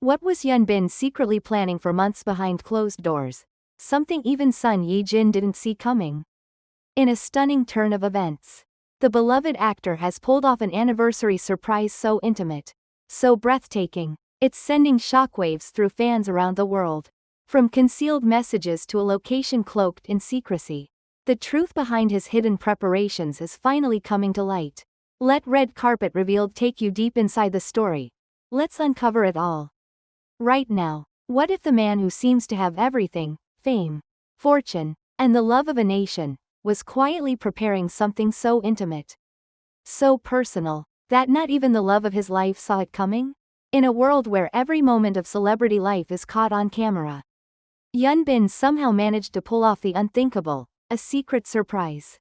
What was Hyun Bin secretly planning for months behind closed doors? Something even Sun Ye-jin didn't see coming. In a stunning turn of events, the beloved actor has pulled off an anniversary surprise so intimate, so breathtaking, it's sending shockwaves through fans around the world. From concealed messages to a location cloaked in secrecy, the truth behind his hidden preparations is finally coming to light. Let Red Carpet Revealed take you deep inside the story. Let's uncover it all. Right now, what if the man who seems to have everything, fame, fortune, and the love of a nation, was quietly preparing something so intimate, so personal, that not even the love of his life saw it coming? In a world where every moment of celebrity life is caught on camera, Hyun Bin somehow managed to pull off the unthinkable, a secret surprise.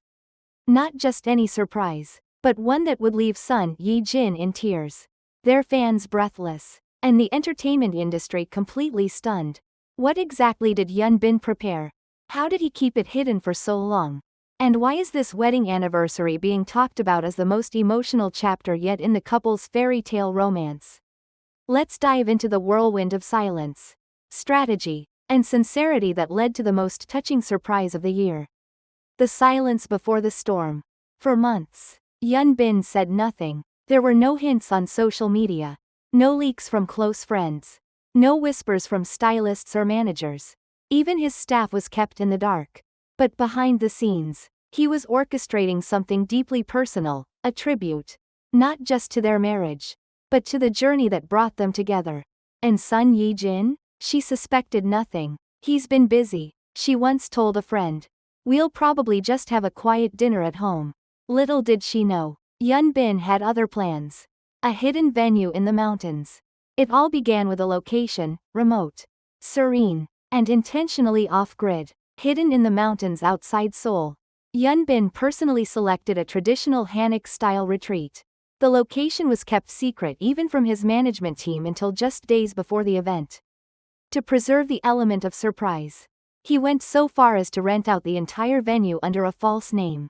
Not just any surprise, but one that would leave Sun Ye-jin in tears, their fans breathless, and the entertainment industry completely stunned. What exactly did Hyun Bin prepare? How did he keep it hidden for so long? And why is this wedding anniversary being talked about as the most emotional chapter yet in the couple's fairy tale romance? Let's dive into the whirlwind of silence, strategy, and sincerity that led to the most touching surprise of the year. The silence before the storm. For months, Hyun Bin said nothing. There were no hints on social media, no leaks from close friends, no whispers from stylists or managers. Even his staff was kept in the dark. But behind the scenes, he was orchestrating something deeply personal, a tribute, not just to their marriage, but to the journey that brought them together. And Sun Ye-jin? She suspected nothing. He's been busy, she once told a friend. We'll probably just have a quiet dinner at home. Little did she know, Hyun Bin had other plans. A hidden venue in the mountains. It all began with a location, remote, serene, and intentionally off-grid, hidden in the mountains outside Seoul. Hyun Bin personally selected a traditional Hanok-style retreat. The location was kept secret even from his management team until just days before the event. To preserve the element of surprise, he went so far as to rent out the entire venue under a false name.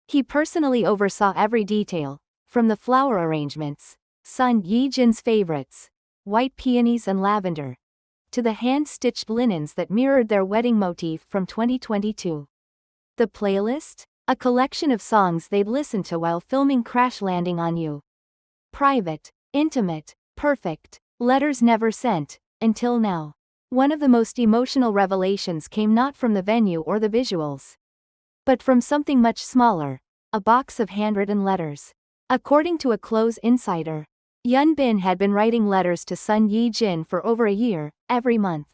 He personally oversaw every detail, from the flower arrangements, Sun Ye-jin's favorites, white peonies and lavender, to the hand-stitched linens that mirrored their wedding motif from 2022. The playlist? A collection of songs they'd listened to while filming Crash Landing on You. Private, intimate, perfect, letters never sent, until now. One of the most emotional revelations came not from the venue or the visuals, but from something much smaller, a box of handwritten letters. According to a close insider, Hyun Bin had been writing letters to Sun Ye-jin for over a year, every month.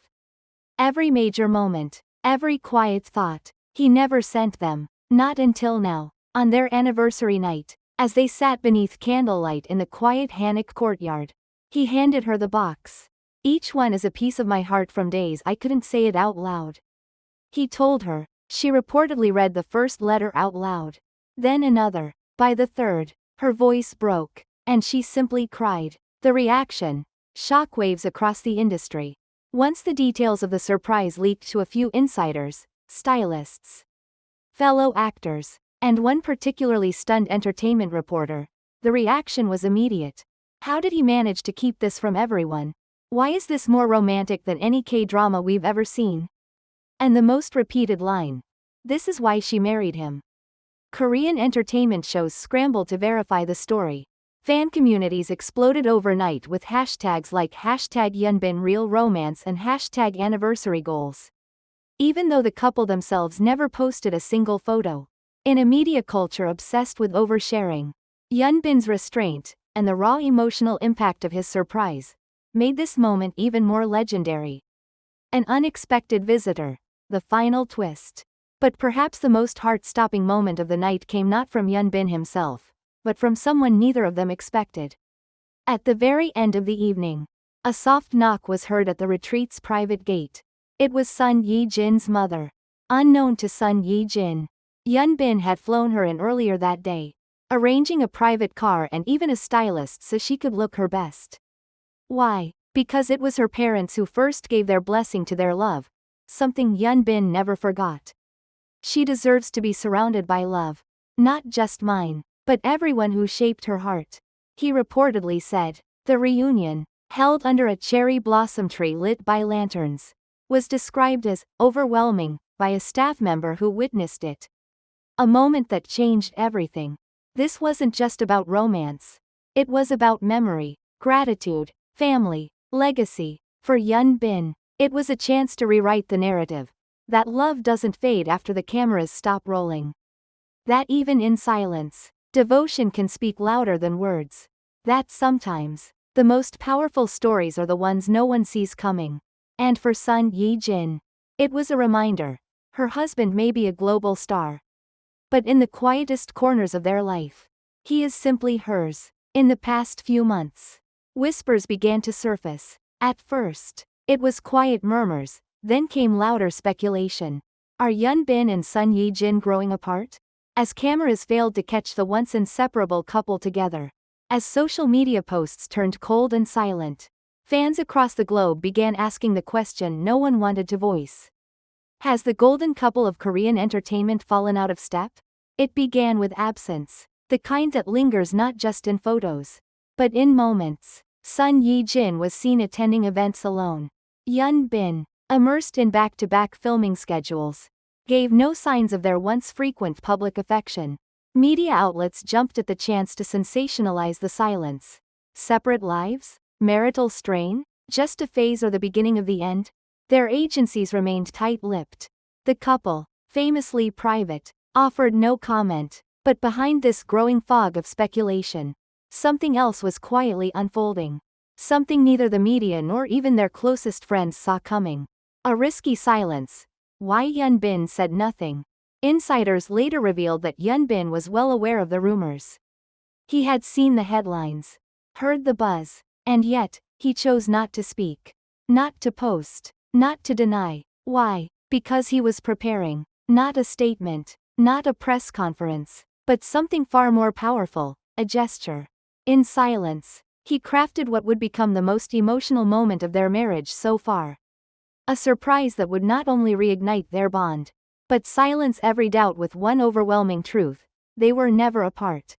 Every major moment, every quiet thought, he never sent them, not until now, on their anniversary night, as they sat beneath candlelight in the quiet Hanok courtyard. He handed her the box. Each one is a piece of my heart from days I couldn't say it out loud. He told her. She reportedly read the first letter out loud. Then another. By the third, her voice broke, and she simply cried. The reaction? Shockwaves across the industry. Once the details of the surprise leaked to a few insiders, stylists, fellow actors, and one particularly stunned entertainment reporter, the reaction was immediate. How did he manage to keep this from everyone? Why is this more romantic than any K-drama we've ever seen? And the most repeated line. This is why she married him. Korean entertainment shows scrambled to verify the story. Fan communities exploded overnight with hashtags like #HyunBinRealRomance and #AnniversaryGoals. Even though the couple themselves never posted a single photo. In a media culture obsessed with oversharing, Hyun Bin's restraint, and the raw emotional impact of his surprise, made this moment even more legendary. An unexpected visitor. The final twist. But perhaps the most heart-stopping moment of the night came not from Hyun Bin himself, but from someone neither of them expected. At the very end of the evening, a soft knock was heard at the retreat's private gate. It was Sun Ye-jin's mother. Unknown to Sun Ye-jin, Hyun Bin had flown her in earlier that day, arranging a private car and even a stylist so she could look her best. Why? Because it was her parents who first gave their blessing to their love, something Hyun Bin never forgot. She deserves to be surrounded by love. Not just mine, but everyone who shaped her heart. He reportedly said. The reunion. held under a cherry blossom tree lit by lanterns, was described as overwhelming by a staff member who witnessed it. A moment that changed everything. This wasn't just about romance. It was about memory, gratitude, family, legacy. For Hyun Bin, it was a chance to rewrite the narrative. That love doesn't fade after the cameras stop rolling. That even in silence, devotion can speak louder than words. That sometimes, the most powerful stories are the ones no one sees coming. And for Sun Ye-jin, it was a reminder. Her husband may be a global star, but in the quietest corners of their life, he is simply hers. In the past few months, whispers began to surface. At first, it was quiet murmurs, then came louder speculation. Are Hyun Bin and Sun Ye-jin growing apart? As cameras failed to catch the once inseparable couple together. As social media posts turned cold and silent, fans across the globe began asking the question no one wanted to voice. Has the golden couple of Korean entertainment fallen out of step? It began with absence, the kind that lingers not just in photos, but in moments. Sun Ye-jin was seen attending events alone. Hyun Bin, immersed in back-to-back filming schedules, gave no signs of their once frequent public affection. Media outlets jumped at the chance to sensationalize the silence. Separate lives? Marital strain? Just a phase or the beginning of the end? Their agencies remained tight-lipped. The couple, famously private, offered no comment. But behind this growing fog of speculation, something else was quietly unfolding. Something neither the media nor even their closest friends saw coming. A risky silence. Why Hyun Bin said nothing. Insiders later revealed that Hyun Bin was well aware of the rumors. He had seen the headlines, heard the buzz, and yet, he chose not to speak. Not to post. Not to deny. Why? Because he was preparing. Not a statement. Not a press conference. But something far more powerful, a gesture. In silence, he crafted what would become the most emotional moment of their marriage so far. A surprise that would not only reignite their bond, but silence every doubt with one overwhelming truth: they were never apart.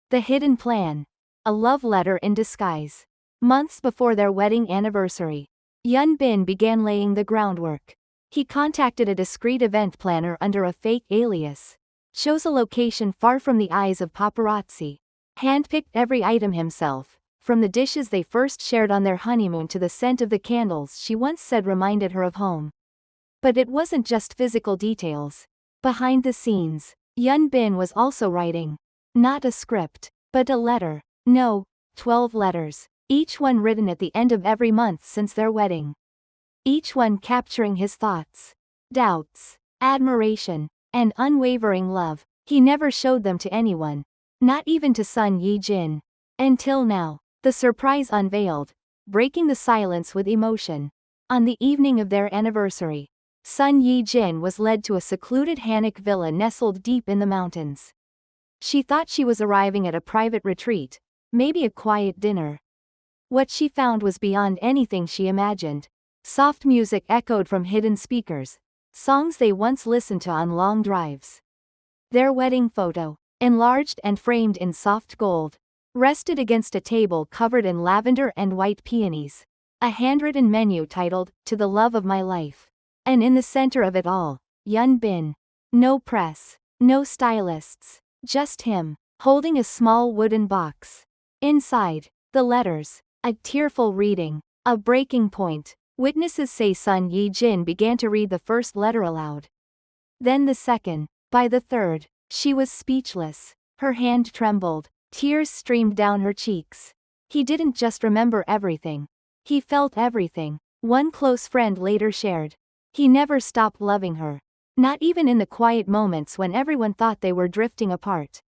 The hidden plan. A love letter in disguise. Months before their wedding anniversary, Hyun Bin began laying the groundwork. He contacted a discreet event planner under a fake alias, chose a location far from the eyes of paparazzi, handpicked every item himself, from the dishes they first shared on their honeymoon to the scent of the candles she once said reminded her of home. But it wasn't just physical details. Behind the scenes, Hyun Bin was also writing. Not a script, but a letter. No, 12 letters, each one written at the end of every month since their wedding. Each one capturing his thoughts, doubts, admiration, and unwavering love. He never showed them to anyone, not even to Sun Ye-jin. Until now, the surprise unveiled, breaking the silence with emotion. On the evening of their anniversary, Sun Ye-jin was led to a secluded Hanok villa nestled deep in the mountains. She thought she was arriving at a private retreat, maybe a quiet dinner. What she found was beyond anything she imagined. Soft music echoed from hidden speakers, songs they once listened to on long drives. Their wedding photo, enlarged and framed in soft gold, rested against a table covered in lavender and white peonies. A handwritten menu titled, "To the Love of My Life." And in the center of it all, Hyun Bin. No press, no stylists, just him, holding a small wooden box. Inside, the letters, a tearful reading, a breaking point. Witnesses say Sun Ye-jin began to read the first letter aloud. Then the second. By the third, she was speechless. Her hand trembled. Tears streamed down her cheeks. He didn't just remember everything. He felt everything. One close friend later shared. He never stopped loving her. Not even in the quiet moments when everyone thought they were drifting apart.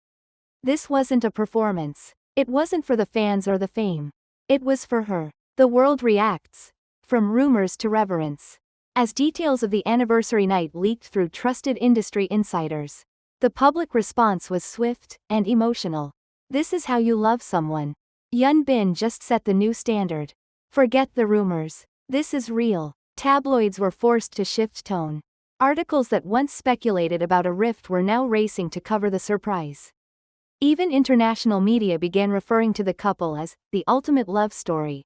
This wasn't a performance. It wasn't for the fans or the fame. It was for her. The world reacts. From rumors to reverence. As details of the anniversary night leaked through trusted industry insiders, the public response was swift and emotional. This is how you love someone. Hyun Bin just set the new standard. Forget the rumors. This is real. Tabloids were forced to shift tone. Articles that once speculated about a rift were now racing to cover the surprise. Even international media began referring to the couple as the ultimate love story.